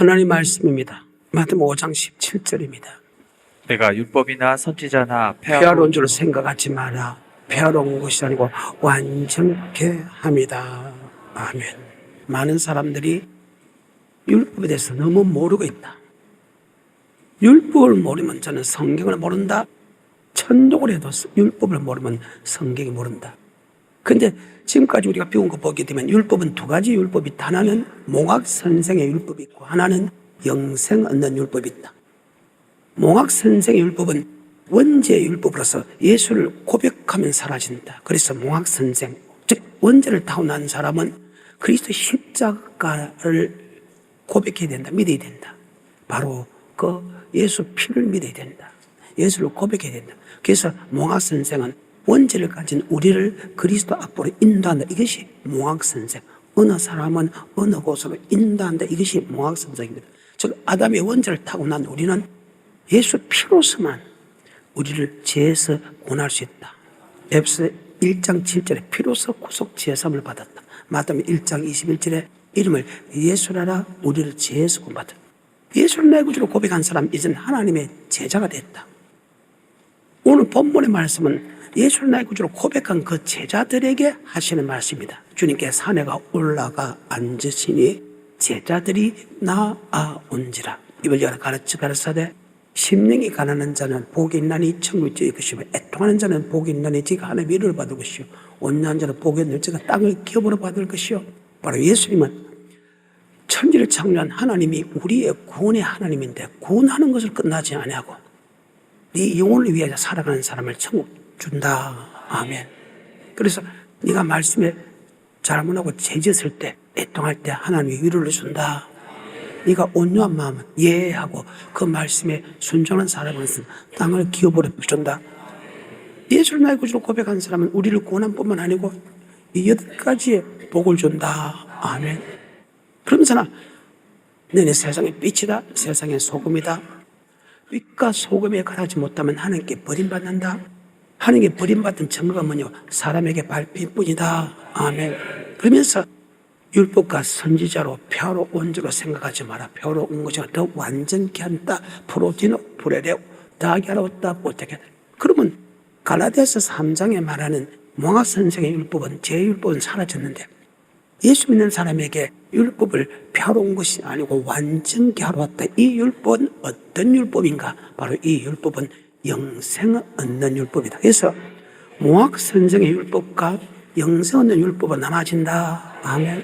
하나님 말씀입니다. 마태복음 5장 17절입니다. 내가 율법이나 선지자나 폐하러 온 줄 생각하지 마라. 폐하러 온 것이 아니고 완전케 합니다. 아멘. 많은 사람들이 율법에 대해서 너무 모르고 있다. 율법을 모르면 저는 성경을 모른다. 천독을 해도 율법을 모르면 성경이 모른다. 근데 지금까지 우리가 배운 거 보게 되면 율법은 두 가지 율법이 있다. 하나는 몽학선생의 율법이 있고 하나는 영생 얻는 율법이 있다. 몽학선생의 율법은 원죄의 율법으로서 예수를 고백하면 사라진다. 그래서 몽학선생, 즉 원죄를 타고난 사람은 그리스도 십자가를 고백해야 된다. 믿어야 된다. 바로 그 예수 피를 믿어야 된다. 예수를 고백해야 된다. 그래서 몽학선생은 원죄를 가진 우리를 그리스도 앞으로 인도한다. 이것이 몽학선생. 어느 사람은 어느 곳으로 인도한다. 이것이 몽학선생입니다. 즉 아담의 원죄를 타고난 우리는 예수 피로서만 우리를 죄에서 구원할 수 있다. 에베소 1장 7절에 피로서 구속 죄삼을 받았다. 마태복음 1장 21절에 이름을 예수라라 우리를 죄에서 구원받았다. 예수를 내 구주로 고백한 사람 이제는 하나님의 제자가 됐다. 오늘 본문의 말씀은 예수를 나의 구주로 고백한 그 제자들에게 하시는 말씀입니다. 주님께 산에 올라가 앉으시니 제자들이 나아온지라. 이걸 가르치되 심령이 가난한 자는 복이 있나니 천국이 저희 것이요 애통하는 자는 복이 있나니 지가 하나님의 위로를 받을 것이요 온유한 자는 복이 있나니 지가 땅을 기업으로 받을 것이요. 바로 예수님은 천지를 창조한 하나님이 우리의 구원의 하나님인데 구원하는 것을 끝나지 아니하고 네 영혼을 위하여 살아가는 사람을 천국 준다. 아멘. 그래서 네가 말씀에 잘못하고 죄졌을 때 애통할 때 하나님이 위로를 준다. 네가 온유한 마음은 예하고 그 말씀에 순종한 사람은 땅을 기업으로 준다. 예수를 나의 구주로 고백한 사람은 우리를 구원한 뿐만 아니고 이 8가지의 복을 준다. 아멘. 그러면서나 너네 세상의 빛이다. 세상의 소금이다. 빛과 소금에 가라지 못하면 하나님께 버림받는다. 하나님께 버림받은 증거가 뭐냐? 사람에게 밟힐뿐이다. 아멘. 그러면서 율법과 선지자로 폐하러 온 줄로 생각하지 마라. 폐하러 온 것이 더 완전케 한다. 프로티노 프레레오 다하게 하라 왔다 못하게 한다. 그러면 갈라디아서 3장에 말하는 몽학선생의 율법은 제1율법은 사라졌는데 예수 믿는 사람에게 율법을 폐하러 온 것이 아니고 완전케 하러 왔다. 이 율법은 어떤 율법인가? 바로 이 율법은 영생을 얻는 율법이다. 그래서 몽학선생의 율법과 영생 얻는 율법은 나눠진다. 아멘.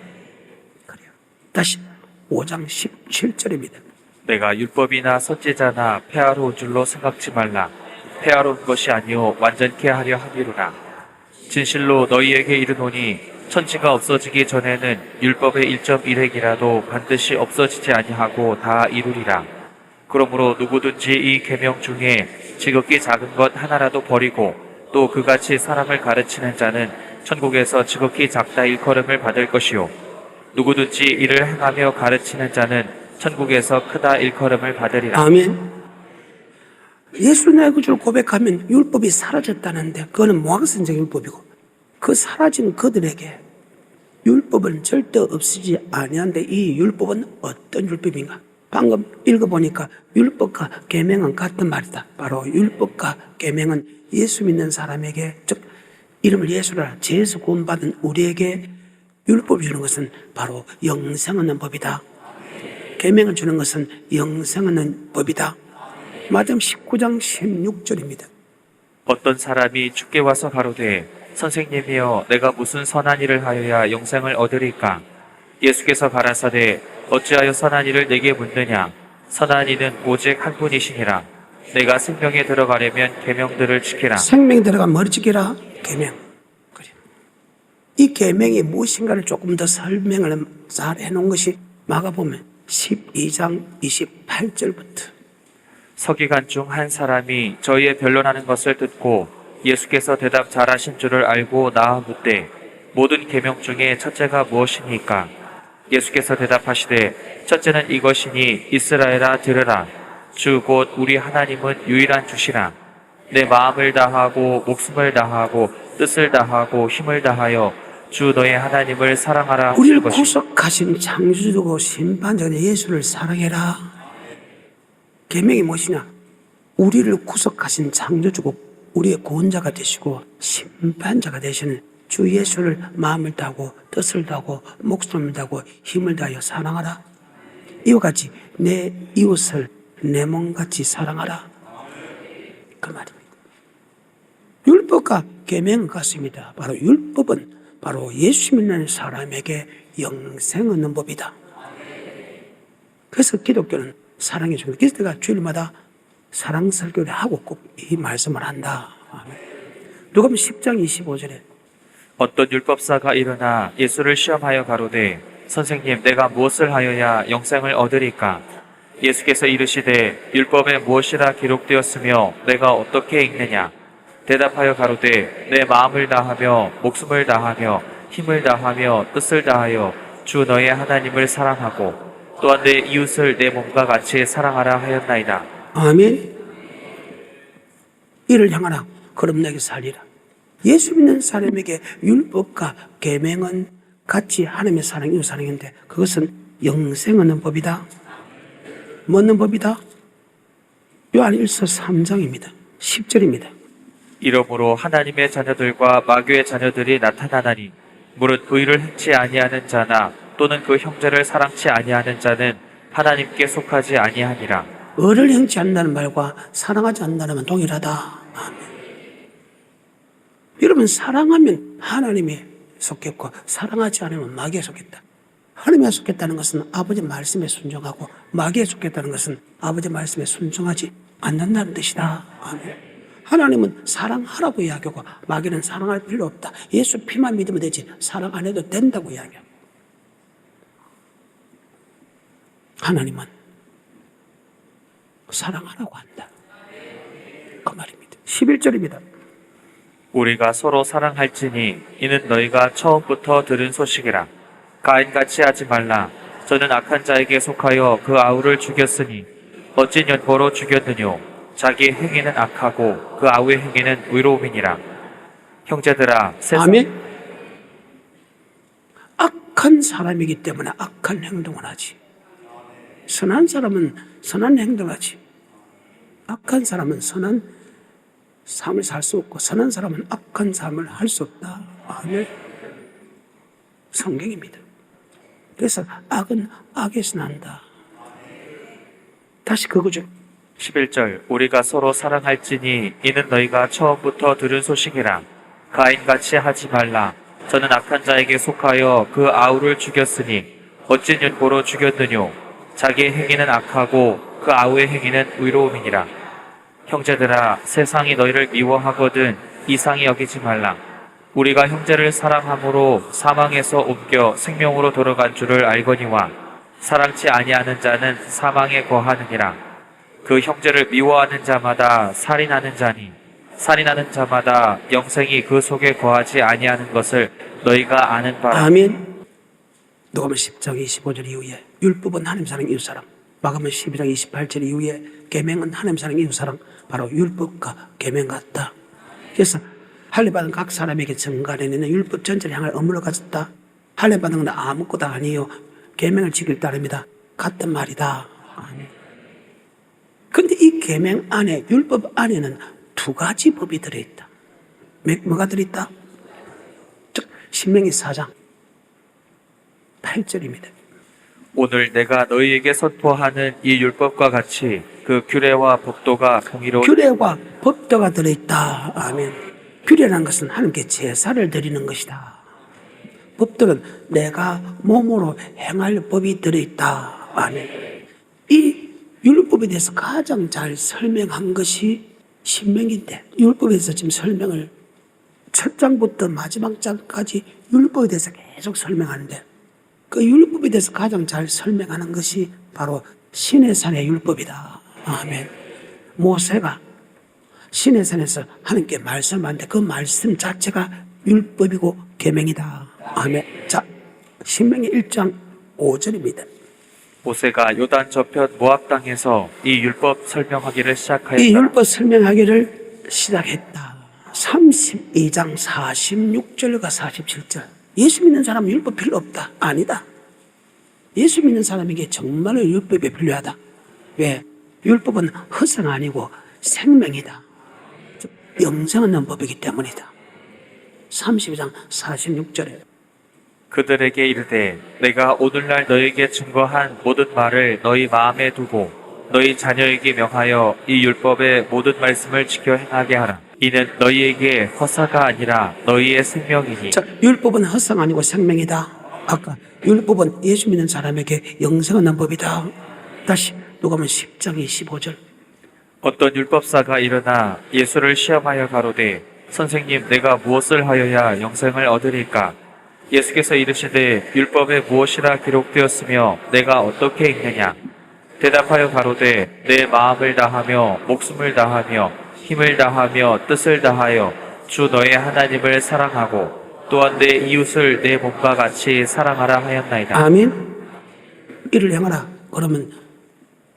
그래요. 다시 5장 17절입니다. 내가 율법이나 선지자나 폐하러 온 줄로 생각지 말라. 폐하러 온 것이 아니요 완전케 하려 함이로라. 진실로 너희에게 이르노니 천지가 없어지기 전에는 율법의 1.1획이라도 반드시 없어지지 아니하고 다 이루리라. 그러므로 누구든지 이 계명 중에 지극히 작은 것 하나라도 버리고 또 그같이 사람을 가르치는 자는 천국에서 지극히 작다 일컬음을 받을 것이요 누구든지 이를 행하며 가르치는 자는 천국에서 크다 일컬음을 받으리라. 아멘. 예수 나의 구주를 고백하면 율법이 사라졌다는데 그거는 몽학선생의 율법이고 그 사라진 그들에게 율법은 절대 없어지지 아니한데 이 율법은 어떤 율법인가? 방금 읽어보니까 율법과 계명은 같은 말이다. 바로 율법과 계명은 예수 믿는 사람에게 즉 이름을 예수라 죄에서 구원받은 우리에게 율법을 주는 것은 바로 영생 얻는 법이다. 계명을 주는 것은 영생 얻는 법이다. 마태복음 19장 16절입니다. 어떤 사람이 주께 와서 가로되 선생님이여 내가 무슨 선한 일을 하여야 영생을 얻으리까? 예수께서 가라사대 어찌하여 선한 일을 내게 묻느냐? 선한 이는 오직 한 분이시니라. 내가 생명에 들어가려면 계명들을 지키라. 생명에 들어가면 뭘 지키라? 계명. 그래. 이 계명이 무엇인가를 조금 더 설명을 잘 해놓은 것이 마가복음 12장 28절부터 서기관 중 한 사람이 저희의 변론하는 것을 듣고 예수께서 대답 잘하신 줄을 알고 나아 묻되 모든 계명 중에 첫째가 무엇이니까? 예수께서 대답하시되 첫째는 이것이니 이스라엘아 들으라. 주 곧 우리 하나님은 유일한 주시라. 내 마음을 다하고 목숨을 다하고 뜻을 다하고 힘을 다하여 주 너의 하나님을 사랑하라 우리를 하신 것이 구속하신 창조주고 심판자가 예수를 사랑해라. 계명이 무엇이냐? 우리를 구속하신 창조주고 우리의 구원자가 되시고 심판자가 되시는 주 예수를 마음을 다하고 뜻을 다하고 목숨을 다하고 힘을 다하여 사랑하라. 이와 같이 내 이웃을 내 몸같이 사랑하라. 그 말입니다. 율법과 계명은 같습니다. 바로 율법은 바로 예수 믿는 사람에게 영생 얻는 법이다. 그래서 기독교는 사랑의 종교. 그래서 내가 주일마다 사랑 설교를 하고 꼭 이 말씀을 한다. 누가복음 10장 25절에 어떤 율법사가 일어나 예수를 시험하여 가로되 선생님 내가 무엇을 하여야 영생을 얻으리까? 예수께서 이르시되 율법에 무엇이라 기록되었으며 내가 어떻게 읽느냐? 대답하여 가로되 내 마음을 다하며 목숨을 다하며 힘을 다하며 뜻을 다하여 주 너의 하나님을 사랑하고 또한 내 이웃을 내 몸과 같이 사랑하라 하였나이다. 아멘. 이를 향하라. 그럼 내게 살리라. 예수 믿는 사람에게 율법과 계명은 같이 하나님의 사랑, 이웃 사랑인데 그것은 영생 얻는 법이다. 뭐 얻는 법이다? 요한 1서 3장입니다. 10절입니다. 이러므로 하나님의 자녀들과 마귀의 자녀들이 나타나나니 무릇 의를 행치 아니하는 자나 또는 그 형제를 사랑치 아니하는 자는 하나님께 속하지 아니하니라. 의를 행치 않는다는 말과 사랑하지 않는다는 말은 동일하다. 아멘. 여러분 사랑하면 하나님에 속했고 사랑하지 않으면 마귀에 속했다. 하나님에 속했다는 것은 아버지 말씀에 순종하고 마귀에 속했다는 것은 아버지 말씀에 순종하지 않는다는 뜻이다. 아멘. 하나님은 사랑하라고 이야기하고 마귀는 사랑할 필요 없다. 예수 피만 믿으면 되지 사랑 안 해도 된다고 이야기하고 하나님은 사랑하라고 한다. 그 말입니다. 11절입니다. 우리가 서로 사랑할지니 이는 너희가 처음부터 들은 소식이라. 가인같이 하지 말라. 저는 악한 자에게 속하여 그 아우를 죽였으니 어찌 연고로 죽였느뇨. 자기 행위는 악하고 그 아우의 행위는 의로움이니라. 형제들아 세상 아멘. 악한 사람이기 때문에 악한 행동을 하지. 선한 사람은 선한 행동을 하지. 악한 사람은 선한 삶을 살 수 없고 선한 사람은 악한 삶을 할 수 없다. 아멘. 성경입니다. 그래서 악은 악에서 난다. 다시 그거죠. 11절 우리가 서로 사랑할지니 이는 너희가 처음부터 들은 소식이라. 가인같이 하지 말라. 저는 악한 자에게 속하여 그 아우를 죽였으니 어찌 연고로 죽였느뇨. 자기의 행위는 악하고 그 아우의 행위는 의로움이니라. 형제들아 세상이 너희를 미워하거든 이상히 여기지 말라. 우리가 형제를 사랑함으로 사망에서 옮겨 생명으로 돌아간 줄을 알거니와 사랑치 아니하는 자는 사망에 거하느니라. 그 형제를 미워하는 자마다 살인하는 자니 살인하는 자마다 영생이 그 속에 거하지 아니하는 것을 너희가 아는 바라. 아멘. 누가복음 10장 25절 이후에 율법은 하나님 사랑 이웃 사랑, 마가복음 12장 28절 이후에 계명은 하나님 사랑 이웃 사랑, 바로 율법과 계명 같다. 그래서 할례 받은 각 사람에게 정간에는 율법 전체를 향할 의무를 가졌다. 할례 받은 건 아무것도 아니요 계명을 지킬 따릅니다. 같은 말이다. 그런데 이 계명 안에 율법 안에는 두 가지 법이 들어있다. 뭐가 들어있다? 즉 신명기 4장 8절입니다. 오늘 내가 너희에게 선포하는 이 율법과 같이 그 규례와 법도가 공의로운 규례와 법도가 들어있다. 아멘. 규례라는 것은 하나님께 제사를 드리는 것이다. 법도는 내가 몸으로 행할 법이 들어있다. 아멘. 이 율법에 대해서 가장 잘 설명한 것이 신명기인데 율법에 대해서 지금 설명을 첫 장부터 마지막 장까지 율법에 대해서 계속 설명하는데 그 율법에 대해서 가장 잘 설명하는 것이 바로 시내산의 율법이다. 아멘. 모세가 시내산에서 하나님께 말씀하는데 그 말씀 자체가 율법이고 계명이다. 아멘. 자, 신명기 1장 5절입니다. 모세가 요단 저편 모압 땅에서 이 율법 설명하기를 시작하였다. 이 율법 설명하기를 시작했다. 32장 46절과 47절. 예수 믿는 사람은 율법 필요 없다. 아니다. 예수 믿는 사람에게 정말로 율법이 필요하다. 왜? 율법은 허상 아니고 생명이다. 영생 얻는 법이기 때문이다. 32장 46절에 그들에게 이르되 내가 오늘날 너에게 증거한 모든 말을 너희 마음에 두고 너희 자녀에게 명하여 이 율법의 모든 말씀을 지켜 행하게 하라. 이는 너희에게 허사가 아니라 너희의 생명이니. 자, 율법은 허상 아니고 생명이다. 아까 율법은 예수 믿는 사람에게 영생 얻는 법이다. 다시 누가복음 10장 25절 어떤 율법사가 일어나 예수를 시험하여 가로되 선생님 내가 무엇을 하여야 영생을 얻으리까? 예수께서 이르시되 율법에 무엇이라 기록되었으며 내가 어떻게 읽느냐? 대답하여 가로되 내 마음을 다하며 목숨을 다하며 힘을 다하며 뜻을 다하여 주 너의 하나님을 사랑하고 또한 내 이웃을 내 몸과 같이 사랑하라 하였나이다. 아멘. 이를 행하라. 그러면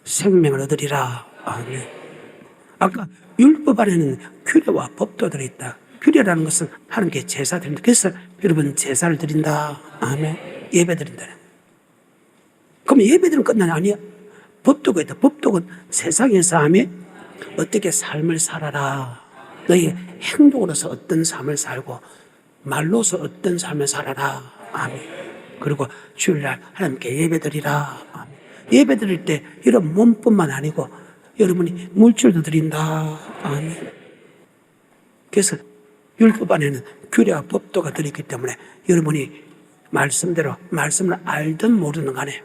생명을 얻으리라. 아멘. 아까 율법 안에는 규례와 법도 들어있다. 규례라는 것은 하나님께 제사 드린다. 그래서 여러분 제사를 드린다. 아멘. 예배 드린다. 그럼 예배들은 끝나냐? 아니야. 법도가 있다. 법도는 세상에서 하며 어떻게 삶을 살아라. 너희 행동으로서 어떤 삶을 살고 말로서 어떤 삶을 살아라. 아멘. 그리고 주일날 하나님께 예배드리라. 아멘. 예배드릴 때 이런 몸뿐만 아니고 여러분이 물질도 드린다. 아멘. 그래서 율법 안에는 규례와 법도가 들어있기 때문에 여러분이 말씀대로 말씀을 알든 모르든 간에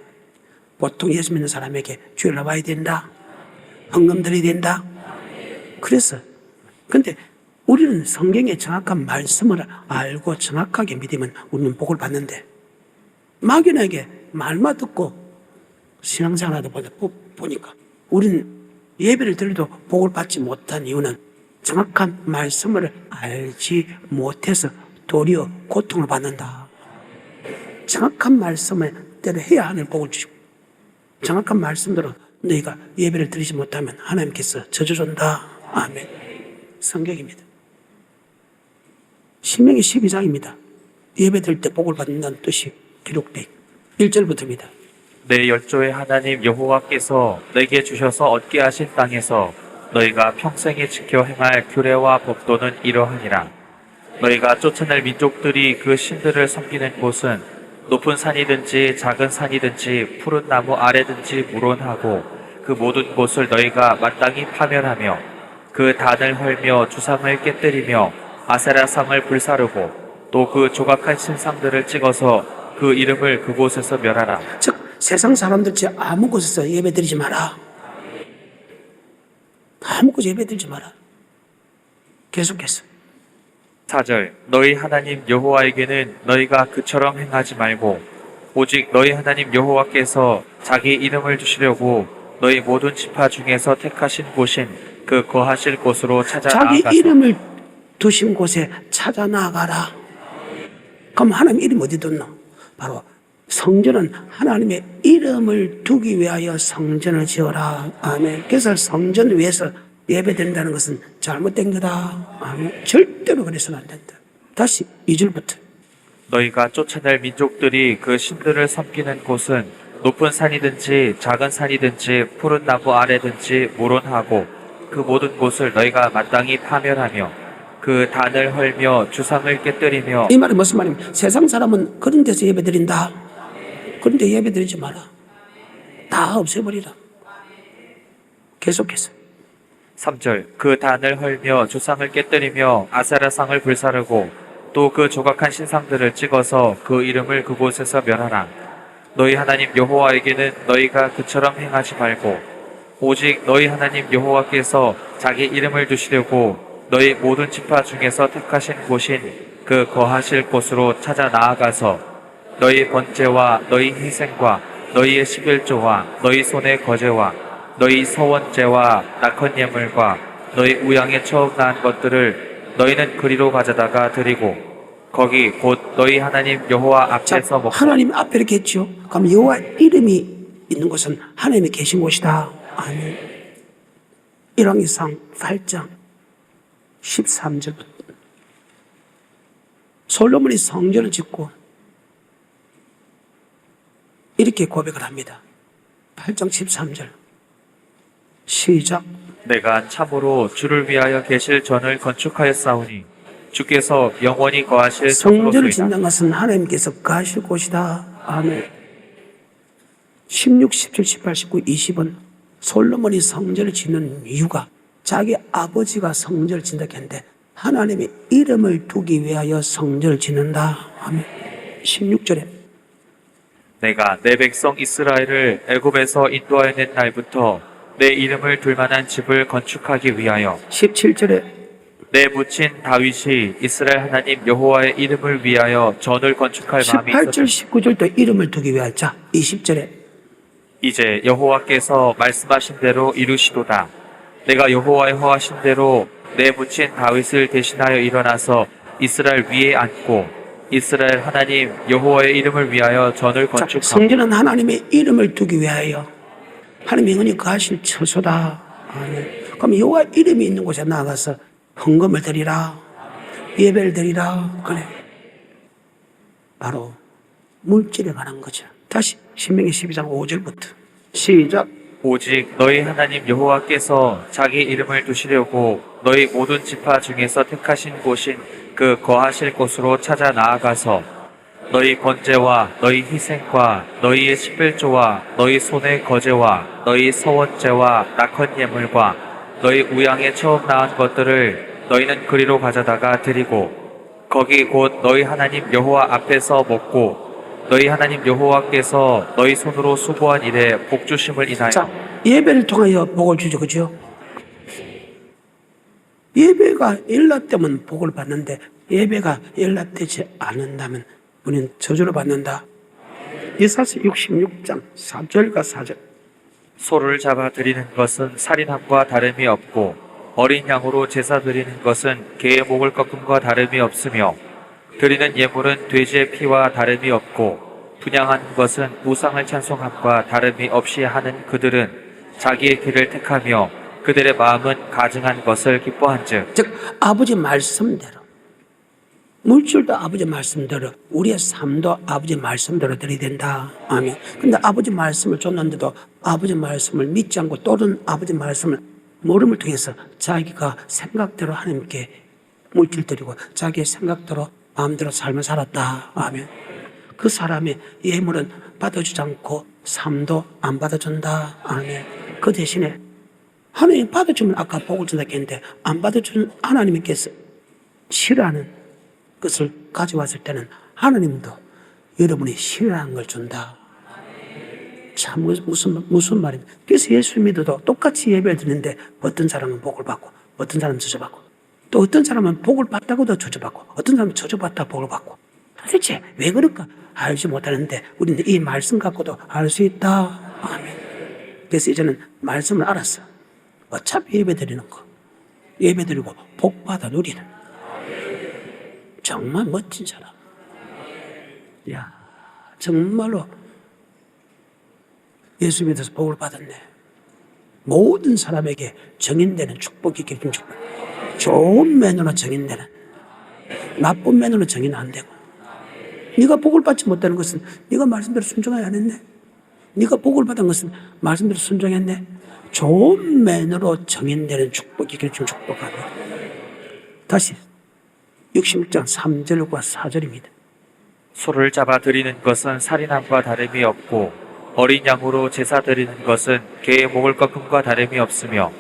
보통 예수 믿는 사람에게 주일날 와야 된다. 헌금 드려야 된다. 그래서 근데 우리는 성경의 정확한 말씀을 알고 정확하게 믿으면 우리는 복을 받는데 막연하게 말만 듣고 신앙생활하다 보니까 우리는 예배를 드려도 복을 받지 못한 이유는 정확한 말씀을 알지 못해서 도리어 고통을 받는다. 정확한 말씀을 대로 해야 하는 복을 주시고 정확한 말씀대로 너희가 예배를 드리지 못하면 하나님께서 저주 준다. 아멘. 성경입니다. 신명기 12장입니다. 예배 드릴 때 복을 받는다는 뜻이 기록되어 있고 1절부터입니다. 내 열조의 하나님 여호와께서 내게 주셔서 얻게 하신 땅에서 너희가 평생에 지켜 행할 규례와 법도는 이러하니라. 너희가 쫓아낼 민족들이 그 신들을 섬기는 곳은 높은 산이든지 작은 산이든지 푸른 나무 아래든지 무론하고 그 모든 곳을 너희가 마땅히 파멸하며 그 단을 헐며 주상을 깨뜨리며 아세라상을 불사르고 또 그 조각한 신상들을 찍어서 그 이름을 그곳에서 멸하라. 즉 세상 사람들처럼 아무 곳에서 예배 드리지 마라. 아무 곳에 예배 드리지 마라. 계속해서 4절 너희 하나님 여호와에게는 너희가 그처럼 행하지 말고 오직 너희 하나님 여호와께서 자기 이름을 주시려고 너희 모든 지파 중에서 택하신 곳인 그 거하실 곳으로 찾아 자기 나아가서 이름을 두신 곳에 찾아 나가라. 그럼 하나님 이름 어디 뒀노? 바로 성전은 하나님의 이름을 두기 위하여 성전을 지어라. 아멘. 그래서 성전 위에서 예배된다는 것은 잘못된 거다. 아멘. 절대로 그래서는 안 된다. 다시 2절부터 너희가 쫓아낼 민족들이 그 신들을 섬기는 곳은 높은 산이든지 작은 산이든지 푸른 나무 아래든지 무론하고 그 모든 곳을 너희가 마땅히 파멸하며 그 단을 헐며 주상을 깨뜨리며. 이 말이 무슨 말이냐면 세상 사람은 그런 데서 예배 드린다. 그런데 예배 드리지 마라. 다 없애버리라. 계속해서 3절 그 단을 헐며 주상을 깨뜨리며 아세라상을 불사르고 또 그 조각한 신상들을 찍어서 그 이름을 그곳에서 멸하라. 너희 하나님 여호와에게는 너희가 그처럼 행하지 말고 오직 너희 하나님 여호와께서 자기 이름을 두시려고 너희 모든 지파 중에서 택하신 곳인 그 거하실 곳으로 찾아 나아가서 너희 번제와 너희 희생과 너희의 십일조와 너희 손의 거제와 너희 서원제와 낙헌 예물과 너희 우양에 처음 낳은 것들을 너희는 그리로 가져다가 드리고 거기 곧 너희 하나님 여호와 앞에서 먹고. 하나님 앞에 이렇게 했죠. 그럼 여호와 이름이 있는 곳은 하나님이 계신 곳이다. 아멘. 일왕기상 8장 13절부터 솔로몬이 성전을 짓고 이렇게 고백을 합니다. 8장 13절 시작. 내가 참으로 주를 위하여 계실 전을 건축하였사오니 주께서 영원히 거하실 성전을 성소로소이다. 짓는 것은 하나님께서 가실 곳이다. 아멘. 16, 17, 18, 19, 20은 솔로몬이 성전을 짓는 이유가 자기 아버지가 성전을 짓는다 했는데 하나님의 이름을 두기 위하여 성전을 짓는다. 아멘. 16절에 내가 내 백성 이스라엘을 애굽에서 인도하여 낸 날부터 내 이름을 둘 만한 집을 건축하기 위하여 17절에 내 부친 다윗이 이스라엘 하나님 여호와의 이름을 위하여 전을 건축할 마음이 18절, 있었다. 19절도 이름을 두기 위하여 자 20절에 이제 여호와께서 말씀하신 대로 이루시도다. 내가 여호와의 허하신 대로 내 부친 다윗을 대신하여 일어나서 이스라엘 위에 앉고 이스라엘 하나님 여호와의 이름을 위하여 전을 자, 건축하고 성전은 하나님의 이름을 두기 위하여 하나님의 영원히 거하실 처소다. 아멘. 그럼 여호와 이름이 있는 곳에 나가서 헌금을 드리라, 예배를 드리라. 그래. 바로 물질에 관한 거죠. 다시 신명기 12장 5절부터 시작. 오직 너희 하나님 여호와께서 자기 이름을 두시려고 너희 모든 지파 중에서 택하신 곳인 그 거하실 곳으로 찾아 나아가서 너희 번제와 너희 희생과 너희의 십일조와 너희 손의 거제와 너희 서원제와 낙헌 예물과 너희 우양에 처음 낳은 것들을 너희는 그리로 가져다가 드리고 거기 곧 너희 하나님 여호와 앞에서 먹고 너희 하나님 여호와께서 너희 손으로 수고한 일에 복 주심을 인하여 자, 예배를 통하여 복을 주죠. 그죠? 예배가 연락되면 복을 받는데 예배가 연락되지 않는다면 우리는 저주를 받는다. 이사야 66장 3절과 4절 소를 잡아 드리는 것은 살인함과 다름이 없고 어린 양으로 제사 드리는 것은 개의 목을 꺾음과 다름이 없으며 드리는 예물은 돼지의 피와 다름이 없고 분양하는 것은 우상을 찬송함과 다름이 없이 하는 그들은 자기의 길을 택하며 그들의 마음은 가증한 것을 기뻐한즉 즉 아버지 말씀대로 물질도 아버지 말씀대로 우리의 삶도 아버지 말씀대로 드려야 된다. 아멘. 근데 아버지 말씀을 줬는데도 아버지 말씀을 믿지 않고 또는 아버지 말씀을 모름을 통해서 자기가 생각대로 하나님께 물질 드리고 자기의 생각대로 마음대로 삶을 살았다. 아멘. 그 사람의 예물은 받아주지 않고 삶도 안 받아준다. 아멘. 그 대신에 하나님 받아주면 아까 복을 준다 했는데 안 받아주는 하나님께서 싫어하는 것을 가져왔을 때는 하나님도 여러분이 싫어하는 걸 준다. 참 무슨 말입니까? 그래서 예수 믿어도 똑같이 예배를 드리는데 어떤 사람은 복을 받고 어떤 사람은 저주받고 또 어떤 사람은 복을 받다고도 저주받고 어떤 사람은 저주받다 복을 받고 도대체 왜 그럴까 알지 못하는데 우리는 이 말씀 갖고도 알 수 있다. 아멘. 그래서 이제는 말씀을 알았어. 어차피 예배 드리는 거 예배 드리고 복 받아 누리는 정말 멋진 사람. 야 정말로 예수 믿어서 복을 받았네. 모든 사람에게 정인되는 축복이 깊은 축복. 좋은 면으로 정인되는 나쁜 면으로 정인 안 되고 네가 복을 받지 못하는 것은 네가 말씀대로 순종하지 않았네. 네가 복을 받은 것은 말씀대로 순종했네. 좋은 면으로 정인되는 축복이 깊은 축복하고 다시 66장 3절과 4절입니다. 소를 잡아 드리는 것은 살인함과 다름이 없고 어린 양으로 제사 드리는 것은 개의 목을 꺾음과 다름이 없으며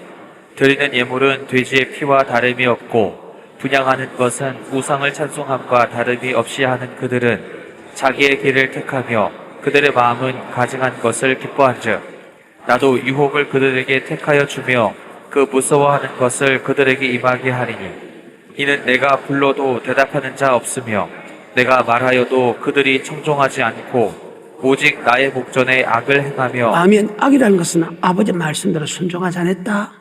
드리는 예물은 돼지의 피와 다름이 없고 분양하는 것은 우상을 찬송함과 다름이 없이 하는 그들은 자기의 길을 택하며 그들의 마음은 가증한 것을 기뻐한즉 나도 유혹을 그들에게 택하여 주며 그 무서워하는 것을 그들에게 임하게 하리니 이는 내가 불러도 대답하는 자 없으며 내가 말하여도 그들이 청종하지 않고 오직 나의 목전에 악을 행하며 아멘. 악이라는 것은 아버지 말씀대로 순종하지 않았다.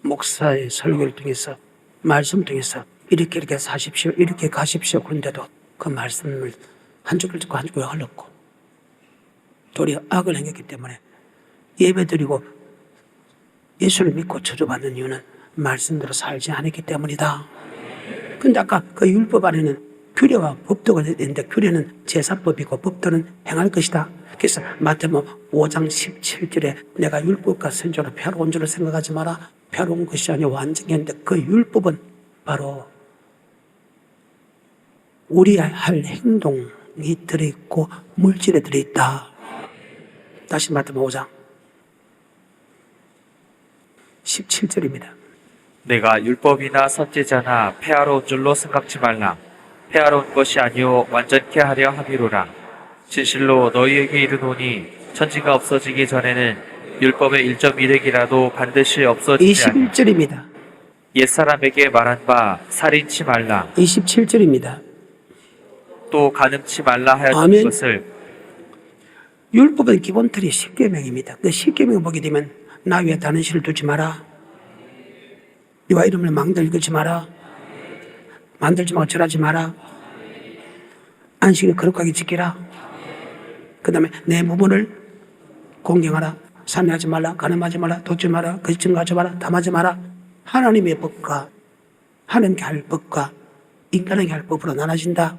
목사의 설교를 통해서 말씀 통해서 이렇게 사십시오 이렇게 가십시오 그런데도 그 말씀을 한 줄을 듣고 한 줄을 흘렀고 도리어 악을 행했기 때문에 예배드리고 예수를 믿고 저주받는 이유는 말씀대로 살지 않았기 때문이다. 근데 아까 그 율법 안에는 규례와 법도가 있는데 규례는 제사법이고 법도는 행할 것이다. 그래서 마태복음 5장 17절에 내가 율법과 선지자로 폐하러 줄로 생각하지 마라. 폐하러 온 것이 아니라 완전히 했는데 그 율법은 바로 우리 할 행동이 들어있고 물질에 들어있다. 다시 마태복음 5장 17절입니다. 내가 율법이나 선지자나 폐하러 온 줄로 생각지 말라. 폐하러 온 것이 아니요 완전케 하려 함이로라. 진실로 너희에게 이르노니 천지가 없어지기 전에는 율법의 1.1획이라도 반드시 없어지지 아니하리라. 21절입니다. 옛사람에게 말한 바 살인치 말라. 27절입니다. 또 간음치 말라 하였던 아멘. 것을 율법의 기본 틀이 10계명입니다. 그 10계명을 보게 되면 나 위에 다른 신을 두지 마라. 여호와 이름을 망들지 마라. 만들지 말고 절하지 마라. 안식일 거룩하게 지키라. 그 다음에 내 부모를 공경하라. 살인하지 말라. 간음하지 말라. 도주지 마라. 거짓 증거하지 마라. 탐하지 마라. 하나님의 법과 하나님께 할 법과 인간에게 할 법으로 나눠진다.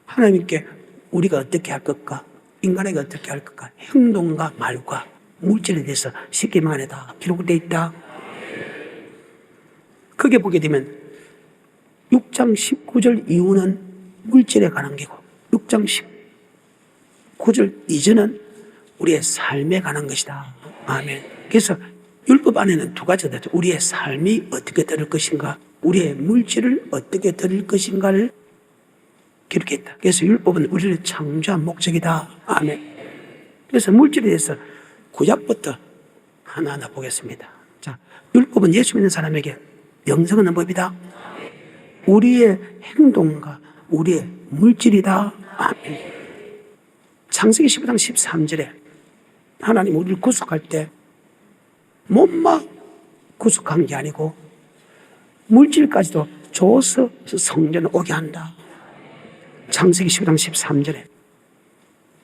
하나님께 우리가 어떻게 할 것과 인간에게 어떻게 할 것과 행동과 말과 물질에 대해서 10계명 안에 다 기록되어 있다. 크게 보게 되면 6장 19절 이후는 물질에 관한 게고 6장 19절 이전은 우리의 삶에 관한 것이다. 아멘. 그래서 율법 안에는 두 가지가 있죠. 우리의 삶이 어떻게 들을 것인가, 우리의 물질을 어떻게 들을 것인가를 기록했다. 그래서 율법은 우리를 창조한 목적이다. 아멘. 그래서 물질에 대해서 구약부터 하나하나 보겠습니다. 자, 율법은 예수 믿는 사람에게 영생 얻는 법이다. 우리의 행동과 우리의 물질이다. 아멘. 창세기 15장 13절에 하나님 우리를 구속할 때 몸만 구속한 게 아니고 물질까지도 줘서 성전에 오게 한다. 창세기 15장 13절에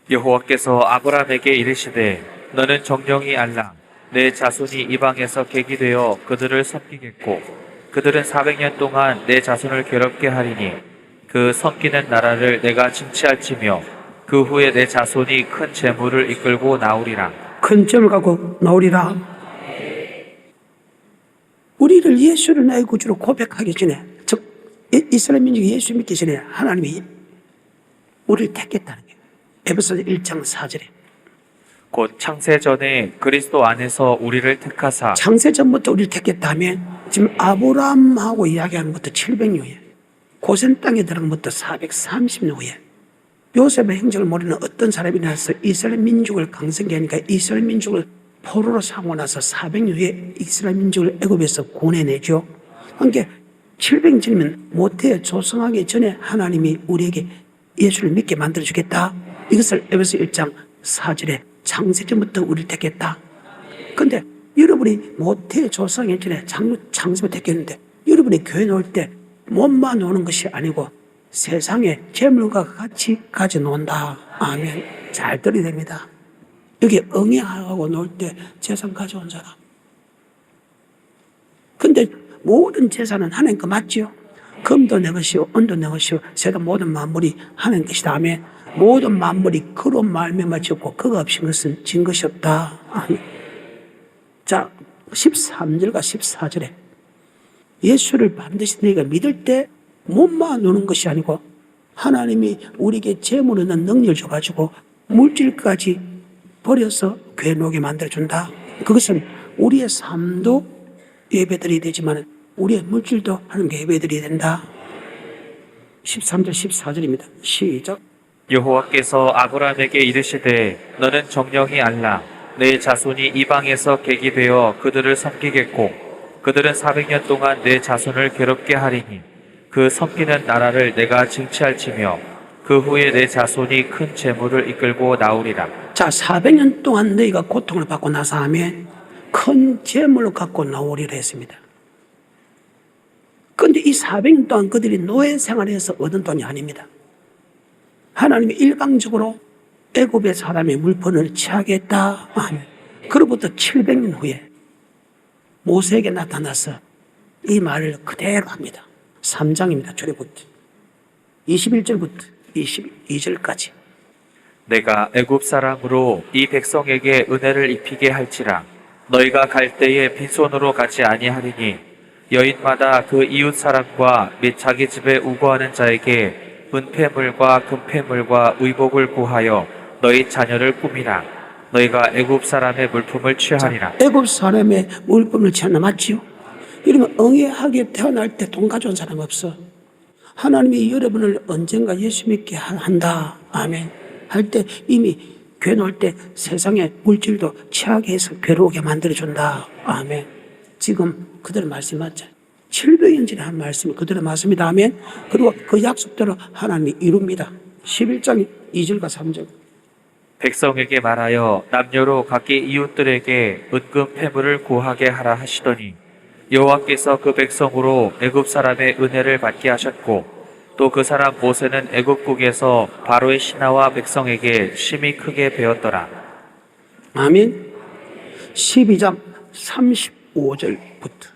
여호와께서 아브라함에게 이르시되 너는 정령이 알라. 내 자손이 이방에서 객이 되어 그들을 섬기겠고 그들은 400년 동안 내 자손을 괴롭게 하리니 그 섬기는 나라를 내가 징치할지며 그 후에 내 자손이 큰 재물을 이끌고 나오리라. 큰 점을 갖고 나오리라. 우리를 예수를 나의 구주로 고백하기 전에, 즉 이스라엘 민족이 예수 믿기 전에 하나님이 우리를 택했다는 거예요. 에베소서 1장 4절에 곧 창세전에 그리스도 안에서 우리를 택하사 창세전부터 우리를 택했다면 지금 아브라함하고 이야기하는 것도 700년 후에 고센 땅에 들어간 것도 430년 후에 요셉의 행적을 모르는 어떤 사람이 나서 이스라엘 민족을 강성케 하니까 이스라엘 민족을 포로로 삼고 나서 400년 후에 이스라엘 민족을 애굽에서 구원해내죠. 그러니까 700년이면 모태 조성하기 전에 하나님이 우리에게 예수를 믿게 만들어주겠다. 이것을 에베소 1장 4절에 창세전부터 우리를 택했다. 그런데 여러분이 모태 조성하기 전에 창세부터 택했는데 여러분이 교회 나올 때 몸만 노는 것이 아니고 세상에 재물과 같이 가져논다. 아멘. 잘 들어야 됩니다. 여기 응애하고 놀 때 재산 가져온 사람. 근데 모든 재산은 하나님 거 맞지요? 금도 내 것이요, 은도 내 것이요, 새도 모든 만물이 하나님 것이다. 아멘. 모든 만물이 그로 말미암아 지었고 그가 없인 것은 진 것이 없다. 아멘. 자, 13절과 14절에 예수를 반드시 너희가 믿을 때 몸만 노는 것이 아니고 하나님이 우리에게 재물을 넣는 능력을 줘가지고 물질까지 버려서 교회 놓게 만들어준다. 그것은 우리의 삶도 예배드려야 되지만 우리의 물질도 하나님께 예배드려야 된다. 13절 14절입니다. 시작. 여호와께서 아브라함에게 이르시되 너는 정령이 알라. 내 자손이 이방에서 객이 되어 그들을 섬기겠고 그들은 400년 동안 내 자손을 괴롭게 하리니 그 섬기는 나라를 내가 징치할지며 그 후에 내 자손이 큰 재물을 이끌고 나오리라. 자, 400년 동안 너희가 고통을 받고 나서 하면 큰 재물을 갖고 나오리라 했습니다. 그런데 이 400년 동안 그들이 노예 생활에서 얻은 돈이 아닙니다. 하나님이 일방적으로 애굽의 사람의 물건을 취하겠다. 그로부터 700년 후에 모세에게 나타나서 이 말을 그대로 합니다. 3장입니다. 출애굽기. 21절부터 22절까지. 내가 애굽 사람으로 이 백성에게 은혜를 입히게 할지라 너희가 갈 때에 빈손으로 가지 아니하리니 여인마다 그 이웃 사람과 및 자기 집에 우거하는 자에게 은폐물과 금폐물과 의복을 구하여 너희 자녀를 꾸미라. 너희가 애굽 사람의 물품을 취하리라. 애굽 사람의 물품을 취하나 맞지요? 이러면 응애하게 태어날 때 돈 가져온 사람 없어. 하나님이 여러분을 언젠가 예수 믿게 한다. 아멘. 할 때 이미 교회 놓을 때 세상의 물질도 취하게 해서 괴로우게 만들어준다. 아멘. 지금 그대로 말씀 맞죠? 700년 전에 한 말씀이 그대로 맞습니다. 아멘. 그리고 그 약속대로 하나님이 이룹니다. 11장 2절과 3절. 백성에게 말하여 남녀로 각기 이웃들에게 은금 폐물을 구하게 하라 하시더니 여호와께서 그 백성으로 애굽 사람의 은혜를 받게 하셨고 또 그 사람 모세는 애굽국에서 바로의 신하와 백성에게 심히 크게 배웠더라. 아멘. 12장 35절부터.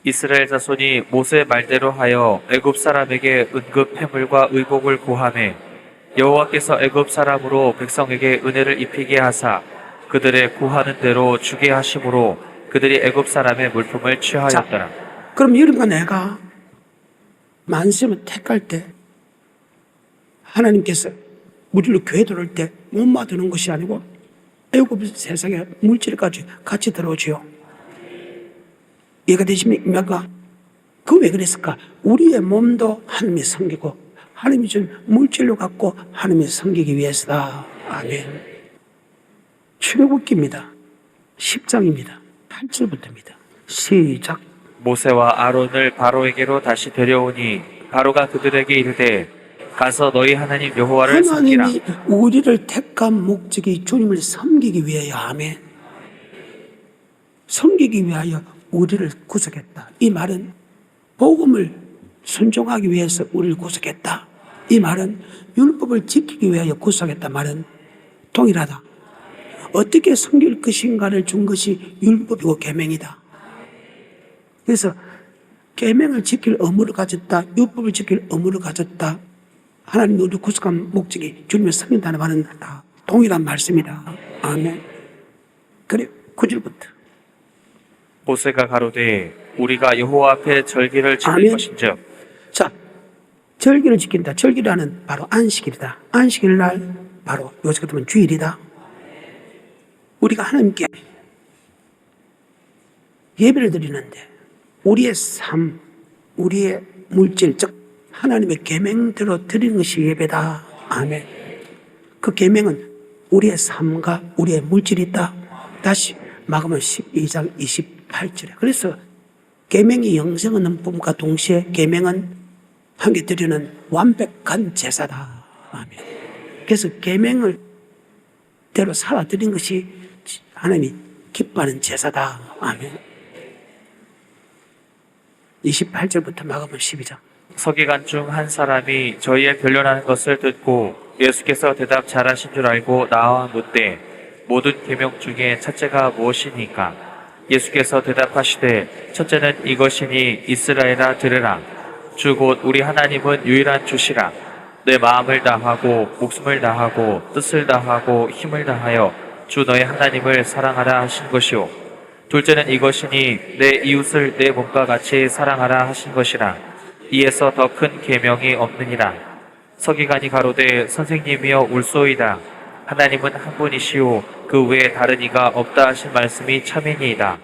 이스라엘 자손이 모세 말대로 하여 애굽 사람에게 은금 폐물과 의복을 구하매 여호와께서 애굽 사람으로 백성에게 은혜를 입히게 하사 그들의 구하는 대로 주게 하심으로 그들이 애굽 사람의 물품을 취하였더라. 그럼 여러분과 내가 만sem을 택할 때 하나님께서 우리를 교회 들어올 때 못 맡는 것이 아니고 애굽 세상에 물질까지 같이 들어오지요. 이해가 되십니까? 그 왜 그랬을까? 우리의 몸도 하나님이 섬기고 하나님이 준 물질로 갖고 하나님이 섬기기 위해서다. 아멘. 출애굽기입니다. 10장입니다. 8절부터입니다. 시작. 모세와 아론을 바로에게로 다시 데려오니 바로가 그들에게 이르되 가서 너희 하나님 여호와를 섬기라. 하나님이 우리를 택한 목적이 주님을 섬기기 위하여. 아멘. 섬기기 위하여 우리를 구속했다. 이 말은 복음을 순종하기 위해서 우리를 구속했다. 이 말은 율법을 지키기 위하여 구속했다 말은 동일하다. 어떻게 섬길 것인가를 준 것이 율법이고 계명이다. 그래서 계명을 지킬 의무를 가졌다. 율법을 지킬 의무를 가졌다. 하나님이 우리를 구속한 목적이 주님을 섬긴다는 말은 다 동일한 말씀이다. 아멘. 그래 9절부터. 모세가 가로되 우리가 여호와 앞에 절기를 지킬 아멘. 것인즉 자, 절기를 지킨다. 절기라는 바로 안식일이다. 안식일 날 바로 요새 같으면 주일이다. 우리가 하나님께 예배를 드리는데 우리의 삶, 우리의 물질, 즉 하나님의 계명대로 드리는 것이 예배다. 아멘. 그 계명은 우리의 삶과 우리의 물질이 있다. 다시 마가복음 12장 28절에. 그래서 계명이 영생을 넘음과 동시에 계명은 함께 드리는 완벽한 제사다. 아멘. 그래서 계명을 대로 살아 드린 것이 하나님이 기뻐하는 제사다. 아멘. 28절부터 마가복음 12장. 서기관 중 한 사람이 저희의 변론하는 것을 듣고 예수께서 대답 잘하신 줄 알고 나와 묻되 모든 계명 중에 첫째가 무엇이니까? 예수께서 대답하시되 첫째는 이것이니 이스라엘아 들으라. 주 곧 우리 하나님은 유일한 주시라. 내 마음을 다하고 목숨을 다하고 뜻을 다하고 힘을 다하여 주 너의 하나님을 사랑하라 하신 것이요. 둘째는 이것이니 내 이웃을 내 몸과 같이 사랑하라 하신 것이라. 이에서 더 큰 계명이 없느니라. 서기관이 가로되 선생님이여 울소이다. 하나님은 한 분이시오 그 외에 다른 이가 없다 하신 말씀이 참이니이다.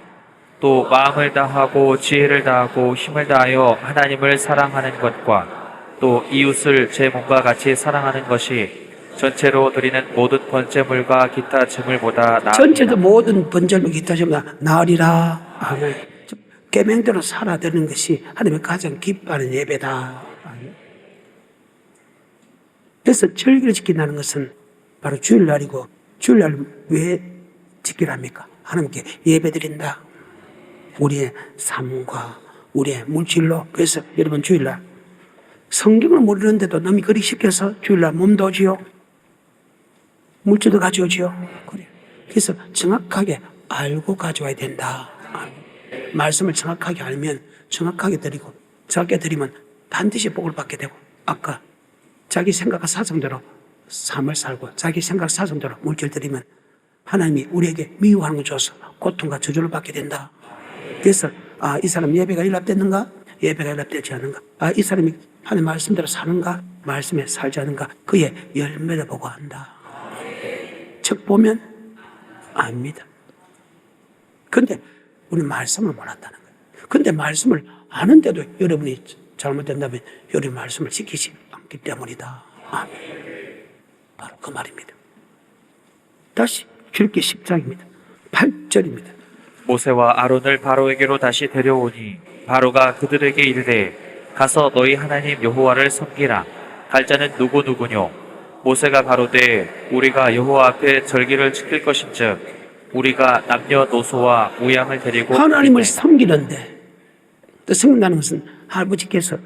또 마음을 다하고 지혜를 다하고 힘을 다하여 하나님을 사랑하는 것과 또 이웃을 제 몸과 같이 사랑하는 것이 전체로 드리는 모든 번제물과 기타 제물보다 나으리라. 전체도 모든 번제물 기타 제물보다 나으리라. 아멘. 계명대로 살아드리는 것이 하나님의 가장 기뻐하는 예배다. 아멘. 그래서 절기를 지킨다는 것은 바로 주일날이고 주일날 왜 지키랍니까? 하나님께 예배드린다. 우리의 삶과 우리의 물질로. 그래서 여러분 주일날 성경을 모르는데도 너무 그리 시켜서 주일날 몸도 오지요. 물질도 가져오지요. 그래. 그래서 정확하게 알고 가져와야 된다. 말씀을 정확하게 알면 정확하게 드리고 정확하게 드리면 반드시 복을 받게 되고 아까 자기 생각과 사정대로 삶을 살고 자기 생각 사정대로 물질 드리면 하나님이 우리에게 미워하는 걸 줘서 고통과 저주를 받게 된다. 그래서 이 사람 예배가 연락됐는가? 예배가 연락되지 않은가? 이 사람이 하나님 말씀대로 사는가? 말씀에 살지 않은가? 그의 열매를 보고 한다. 책 보면 압니다. 근데 우리 말씀을 몰랐다는 거예요. 근데 말씀을 아는데도 여러분이 잘못된다면 여러분 말씀을 지키지 않기 때문이다. 아멘. 바로 그 말입니다. 다시 출애굽기 10장입니다. 8절입니다. 모세와 아론을 바로에게로 다시 데려오니 바로가 그들에게 이르되 가서 너희 하나님 여호와를 섬기라. 갈 자는 누구누구뇨? 모세가 가로되 우리가 여호와 앞에 절기를 지킬 것인즉 우리가 남녀노소와 우양을 데리고 하나님을 가겠네. 섬기는데 또 섬긴다는 것은 아버지께서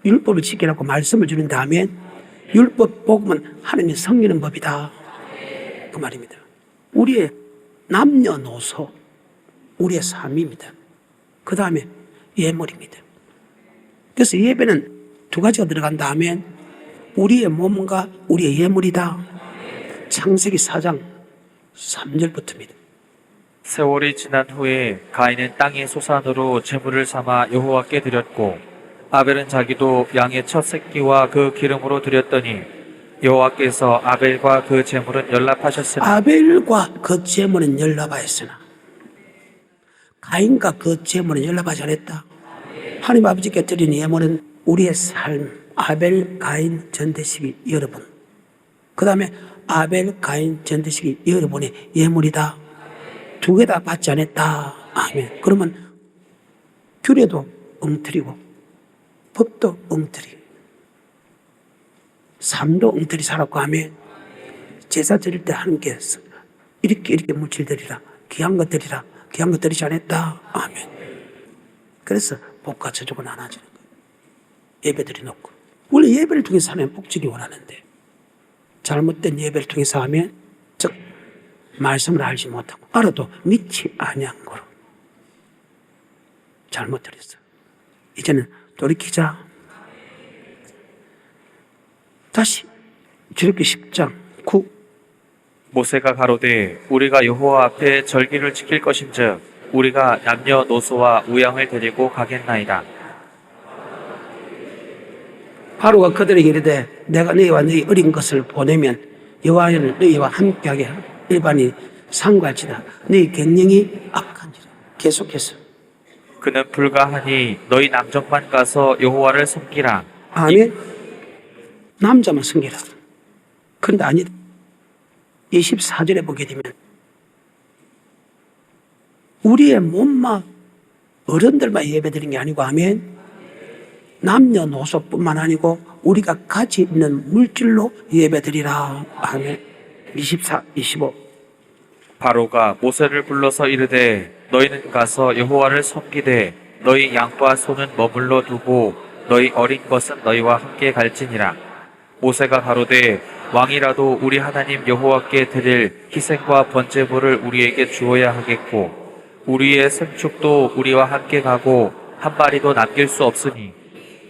율법을 지키라고 말씀을 주는 다음에 율법 복음은 하나님이 섬기는 법이다. 그 말입니다. 우리의 남녀노소 우리의 삶입니다. 그 다음에 예물입니다. 그래서 예배는 두 가지가 들어간 다음에 우리의 몸과 우리의 예물이다. 창세기 4장 3절부터입니다. 세월이 지난 후에 가인은 땅의 소산으로 제물을 삼아 여호와께 드렸고 아벨은 자기도 양의 첫 새끼와 그 기름으로 드렸더니 여호와께서 아벨과 그 제물은 연락하셨으나 아벨과 그 제물은 연락하였으나 가인과 그 제물은 연락하지 않았다. 하나님 아버지께 드린 예물은 우리의 삶, 아벨, 가인, 전대식이 여러분. 그 다음에 아벨, 가인, 전대식이 여러분의 예물이다. 두 개 다 받지 않았다. 아멘. 그러면 규례도 엉터리고 법도 엉터리, 삶도 엉터리 살았고 하면 제사 드릴 때 하나님께서 이렇게 물질 드리라, 귀한 것 드리라, 귀한 것 드리지 않았다. 아멘. 그래서 복과 저주가 나눠지는 거예요. 예배 드려놓고 원래 예배를 통해서 하나님 복지기 원하는데 잘못된 예배를 통해서 하면 즉 말씀을 알지 못하고 알아도 믿지 아니한 거로 잘못 드렸어. 이제는 돌이키자. 다시 출애굽기 10장 9. 모세가 가로되 우리가 여호와 앞에 절기를 지킬 것인즉 우리가 남녀노소와 우양을 데리고 가겠나이다. 바로가 그들에게 이르되 내가 너희와 너희 어린 것을 보내면 여호와를 너희와 함께하게 하고 일반이 상관치다. 너희 갱령이 악한지라. 계속해서 그는 불가하니 너희 남정만 가서 여호와를 섬기라. 아멘. 남자만 섬기라. 그런데 아니다. 24절에 보게 되면 우리의 몸만 어른들만 예배드린 게 아니고 아멘. 남녀노소뿐만 아니고 우리가 가지 있는 물질로 예배드리라. 아멘. 24, 25. 바로가 모세를 불러서 이르되 너희는 가서 여호와를 섬기되 너희 양과 소는 머물러 두고 너희 어린 것은 너희와 함께 갈지니라. 모세가 가로되 왕이라도 우리 하나님 여호와께 드릴 희생과 번제물을 우리에게 주어야 하겠고 우리의 생축도 우리와 함께 가고 한 마리도 남길 수 없으니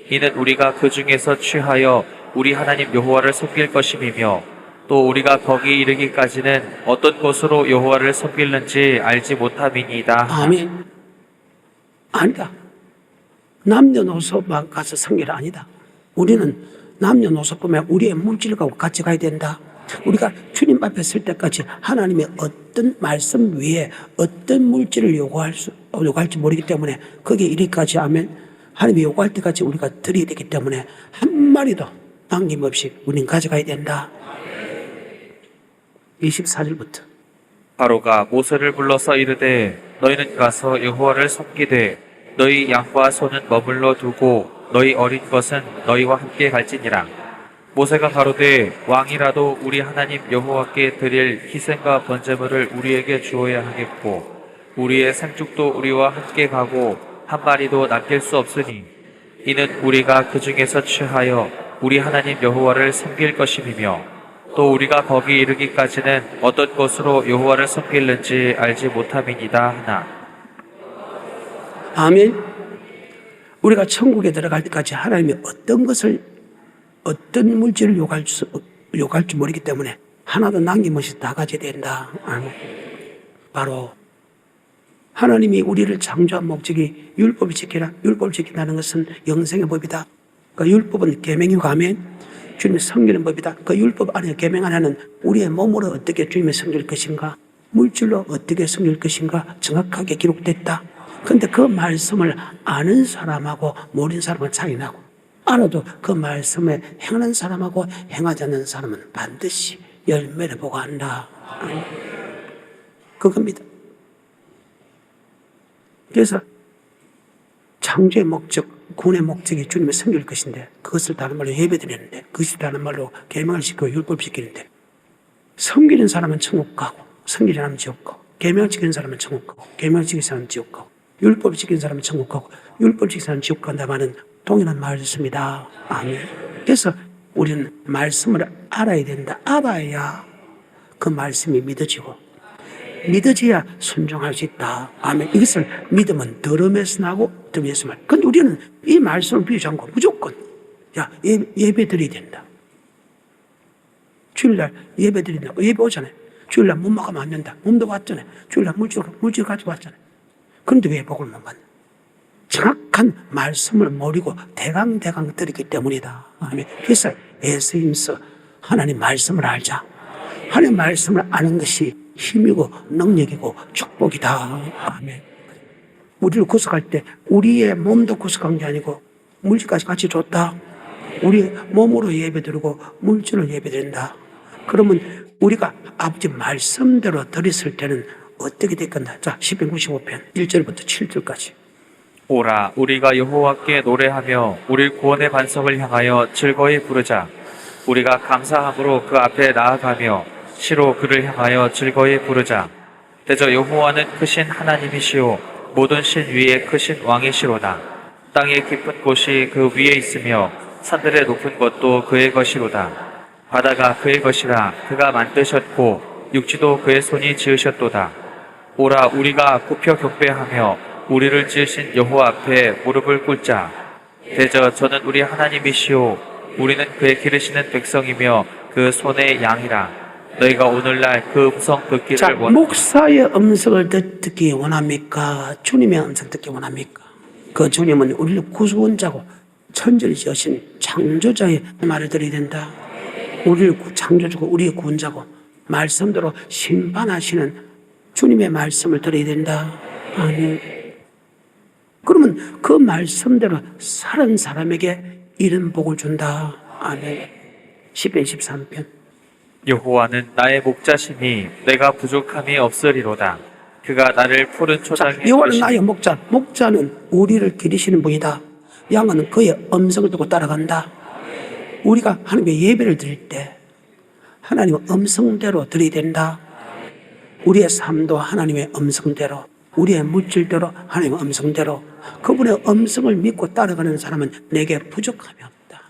이는 우리가 그 중에서 취하여 우리 하나님 여호와를 섬길 것임이며 또 우리가 거기 이르기까지는 어떤 곳으로 여호와를 섬길는지 알지 못함이니이다. 아멘. 아니다. 남녀노소만 가서 섬기라 아니다. 우리는 남녀노소뿐만 우리의 물질과 같이 가야 된다. 우리가 주님 앞에 설 때까지 하나님의 어떤 말씀 위에 어떤 물질을 요구할지 모르기 때문에 거기에 이르기까지 하면 하나님이 요구할 때까지 우리가 드려야 되기 때문에 한 마리도 남김없이 우리는 가져가야 된다. 24절부터 바로가 모세를 불러서 이르되 너희는 가서 여호와를 섬기되 너희 양과 소는 머물러 두고 너희 어린 것은 너희와 함께 갈지니라. 모세가 가로되 왕이라도 우리 하나님 여호와께 드릴 희생과 번제물을 우리에게 주어야 하겠고 우리의 생축도 우리와 함께 가고 한 마리도 남길 수 없으니 이는 우리가 그 중에서 취하여 우리 하나님 여호와를 섬길 것임이며 또 우리가 거기 이르기까지는 어떤 것으로 여호와를 섬길는지 알지 못함이니이다 하나. 아멘. 우리가 천국에 들어갈 때까지 하나님이 어떤 것을 어떤 물질을 요구할지 모르기 때문에 하나도 남김없이 다 가져야 된다. 바로 하나님이 우리를 창조한 목적이 율법을 지키라. 율법을 지킨다는 것은 영생의 법이다. 그 율법은 계명이고 하면 주님의 섬기는 법이다. 그 율법 안에 계명 안에는 우리의 몸으로 어떻게 주님의 섬길 것인가, 물질로 어떻게 섬길 것인가 정확하게 기록됐다. 그런데 그 말씀을 아는 사람하고 모르는 사람은 차이 나고, 알아도 그 말씀에 행하는 사람하고 행하지 않는 사람은 반드시 열매를 보고 한다. 그겁니다. 그래서 창조의 목적, 구원의 목적이 주님을 섬길 것인데, 그것을 다른 말로 예배드리는데, 그것이 다른 말로 계명을 지키고 율법을 지키는데, 섬기는 사람은 천국 가고, 섬기지 않으면 지옥 가고, 계명을 지키는 사람은 천국 가고, 계명을 지키는 사람은 지옥 가고, 율법을 지키는 사람은 천국 가고, 율법을 지키는 사람은 지옥 간다마는 동일한 말씀이다. 아멘. 그래서 우리는 말씀을 알아야 된다. 알아야 그 말씀이 믿어지고, 믿어져야 순종할 수 있다. 아멘. 이것을 믿음은 들음에서 나고 들음에서 말. 근데 우리는 이 말씀을 비우지 않고 무조건 예배 드려야 된다. 주일날 예배 드린다고 예배 오잖아요. 주일날 못 먹으면 안 된다. 몸도 왔잖아요. 주일날 물질 가지고 왔잖아요. 그런데 왜 복을 못 받냐? 정확한 말씀을 모르고 대강대강 들었기 때문이다. 아멘. 그래서 에스임서 하나님 말씀을 알자. 하나님 말씀을 아는 것이 힘이고 능력이고 축복이다. 아멘. 우리를 구속할 때 우리의 몸도 구속한 게 아니고 물질까지 같이 줬다. 우리 몸으로 예배드리고 물질을 예배드린다. 그러면 우리가 아버지 말씀대로 드렸을 때는 어떻게 됐겠나? 자, 시편 95편 1절부터 7절까지. 오라, 우리가 여호와께 노래하며 우리 구원의 반석을 향하여 즐거이 부르자. 우리가 감사함으로 그 앞에 나아가며 시로 그를 향하여 즐거이 부르자. 대저 여호와는 크신 하나님이시오 모든 신 위에 크신 왕이시로다. 땅의 깊은 곳이 그 위에 있으며 산들의 높은 것도 그의 것이로다. 바다가 그의 것이라 그가 만드셨고 육지도 그의 손이 지으셨도다. 오라, 우리가 굽혀 경배하며 우리를 지으신 여호와 앞에 무릎을 꿇자. 대저 저는 우리 하나님이시오 우리는 그의 기르시는 백성이며 그 손의 양이라. 너희가 오늘날 그 음성 듣기를 자, 목사의 음성을 듣기 원합니까? 주님의 음성 듣기 원합니까? 그 주님은 우리를 구원자고 천지를 지으신 창조자의 말을 들어야 된다. 우리를 창조주고 우리의 구원자고 말씀대로 심판하시는 주님의 말씀을 들어야 된다. 아멘. 그러면 그 말씀대로 살은 사람에게 이런 복을 준다. 아멘. 시편 13편. 여호와는 나의 목자시니 내가 부족함이 없으리로다. 그가 나를 푸른 초장에 여호와는 나의 목자. 목자는 우리를 기르시는 분이다. 양은 그의 음성을 듣고 따라간다. 우리가 하나님의 예배를 드릴 때 하나님의 음성대로 드려야 된다. 우리의 삶도 하나님의 음성대로, 우리의 물질대로 하나님의 음성대로, 그분의 음성을 믿고 따라가는 사람은 내게 부족함이 없다.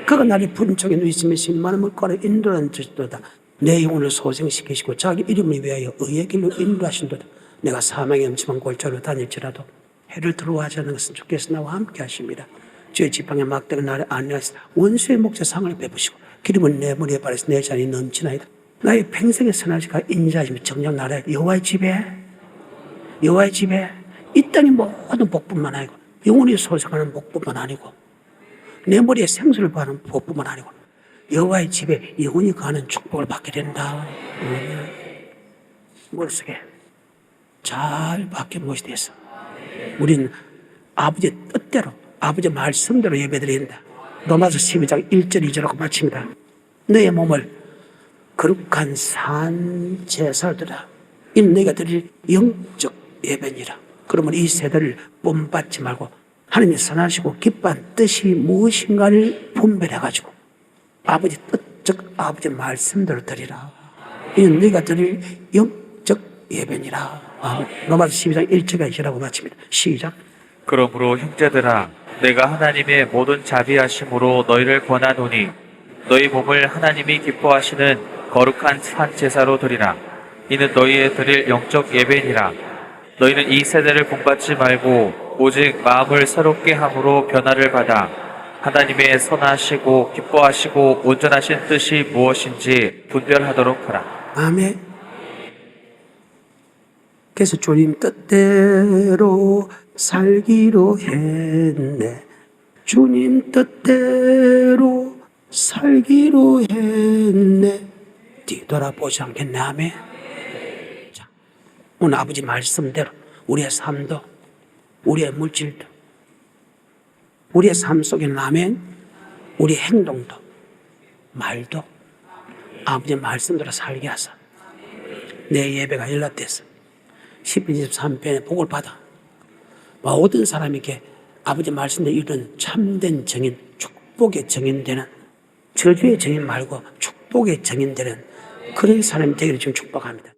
그가 나를 푸른 쪽에 누이시며 신만한 물가로 인도하는 뜻도다. 내 영혼을 소생시키시고 자기 이름을 위하여 의의 길로 인도하신도다. 내가 사망의 음침한 골짜기로 다닐지라도 해를 두려워하지 않는 것은 주께서 나와 함께 하십니다. 주의 지팡이 막대가 나를 안내하시다. 원수의 목자 상을 베푸시고 기름은 내 머리에 바르시 내 잔이 넘치나이다. 나의 평생의 선하시가 인자하시며 정녕 나라에 여호와의 집에 이 땅의 모든 복뿐만 아니고 영원히 소생하는 복뿐만 아니고 내 머리에 생수를 바르는 복뿐만 아니고 여호와의 집에 영원히 가는 축복을 받게 된다. 머릿속에 잘 박혀 무엇이 됐어. 우리는 아버지의 뜻대로 아버지의 말씀대로 예배드린다. 로마서 12장 1절 2절하고 마칩니다. 너의 몸을 거룩한 산 제사를 드라. 이는 너희가 드릴 영적 예배니라. 그러면 이 세대를 본받지 말고 하나님의 선하시고 기뻐한 뜻이 무엇인가를 분별해가지고 아버지 뜻, 즉 아버지의 말씀대로 드리라. 이는 너희가 드릴 영적 예배니라. 로마서 12장 1절과 2절하고 마칩니다. 시작. 그러므로 형제들아 내가 하나님의 모든 자비하심으로 너희를 권하노니 너희 몸을 하나님이 기뻐하시는 거룩한 산 제사로 드리라. 이는 너희의 드릴 영적 예배니라. 너희는 이 세대를 본받지 말고 오직 마음을 새롭게 함으로 변화를 받아 하나님의 선하시고 기뻐하시고 온전하신 뜻이 무엇인지 분별하도록 하라. 아멘. 그래서 주님 뜻대로 살기로 했네. 주님 뜻대로 살기로 했네. 뒤돌아보지 않겠네. 아멘. 자, 오늘 아버지 말씀대로 우리의 삶도, 우리의 물질도, 우리의 삶 속에는 아멘, 우리 행동도, 말도 아버지 말씀대로 살게 하사 내 예배가 연락돼서 10편 23편의 복을 받아 모든 사람에게 아버지 말씀대로 이런 참된 정인, 축복의 정인되는, 저주의 정인 말고 축복의 정인되는 그런 사람이 되기를 지금 축복합니다.